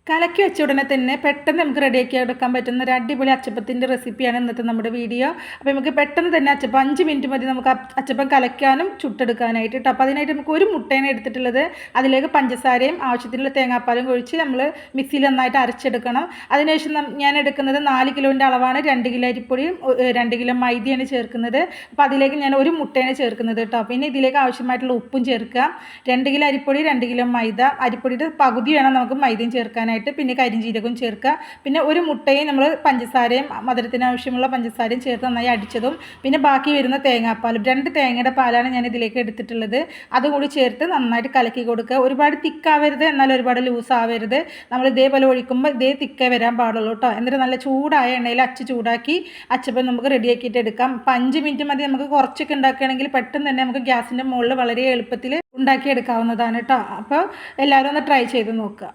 കലക്കി വെച്ച ഉടനെ തന്നെ പെട്ടെന്ന് നമുക്ക് റെഡിയാക്കി എടുക്കാൻ പറ്റുന്ന ഒരു അടിപൊളി അച്ചപ്പത്തിൻ്റെ റെസിപ്പിയാണ് ഇന്നത്തെ നമ്മുടെ വീഡിയോ. അപ്പോൾ നമുക്ക് പെട്ടെന്ന് തന്നെ അച്ചപ്പം 5 മിനിറ്റ് മതി നമുക്ക് അച്ചപ്പം കലക്കാനും ചുട്ടെടുക്കാനായിട്ട് കേട്ടോ. അപ്പോൾ അതിനായിട്ട് നമുക്ക് ഒരു മുട്ടയാണ് എടുത്തിട്ടുള്ളത്. അതിലേക്ക് പഞ്ചസാരയും ആവശ്യത്തിനുള്ള തേങ്ങാപ്പാലും ഒഴിച്ച് നമ്മൾ മിക്സിയിൽ നന്നായിട്ട് അരച്ചെടുക്കണം. അതിനുശേഷം ഞാൻ എടുക്കുന്നത് 4 കിലോൻ്റെ അളവാണ്. 2 കിലോ അരിപ്പൊടിയും 2 കിലോ മൈദയാണ് ചേർക്കുന്നത്. അപ്പോൾ അതിലേക്ക് ഞാൻ ഒരു മുട്ടയാണ് ചേർക്കുന്നത് കേട്ടോ. പിന്നെ ഇതിലേക്ക് ആവശ്യമായിട്ടുള്ള ഉപ്പും ചേർക്കുക. 2 കിലോ അരിപ്പൊടി 2 കിലോ മൈദ. അരിപ്പൊടിയുടെ പകുതി വേണം നമുക്ക് മൈദയും ചേർക്കാനായിട്ട്. പിന്നെ കരിഞ്ജീരകവും ചേർക്കുക. പിന്നെ ഒരു മുട്ടയും നമ്മൾ പഞ്ചസാരയും മധുരത്തിന് ആവശ്യമുള്ള പഞ്ചസാരയും ചേർത്ത് നന്നായി അടിച്ചതും പിന്നെ ബാക്കി വരുന്ന തേങ്ങാപ്പാലും 2 തേങ്ങയുടെ പാലാണ് ഞാൻ ഇതിലേക്ക് എടുത്തിട്ടുള്ളത്. അതും കൂടി ചേർത്ത് നന്നായിട്ട് കലക്കി കൊടുക്കുക. ഒരുപാട് തിക്കാവരുത്, എന്നാൽ ഒരുപാട് ലൂസ് ആവരുത്. നമ്മൾ ഇതേപോലെ ഒഴിക്കുമ്പോൾ ഇതേ തിക്കേ വരാൻ പാടുള്ളൂ കേട്ടോ. എന്നിട്ട് നല്ല ചൂടായ എണ്ണയിൽ ചൂടാക്കി അച്ചപ്പം നമുക്ക് റെഡിയാക്കിയിട്ട് എടുക്കാം. 5 മിനിറ്റ് മതി. നമുക്ക് കുറച്ചൊക്കെ ഉണ്ടാക്കുകയാണെങ്കിൽ പെട്ടെന്ന് തന്നെ നമുക്ക് ഗ്യാസിൻ്റെ മുകളിൽ വളരെ എളുപ്പത്തിൽ ഉണ്ടാക്കിയെടുക്കാവുന്നതാണ് കേട്ടോ. അപ്പോൾ എല്ലാവരും ഒന്ന് ട്രൈ ചെയ്ത് നോക്കുക.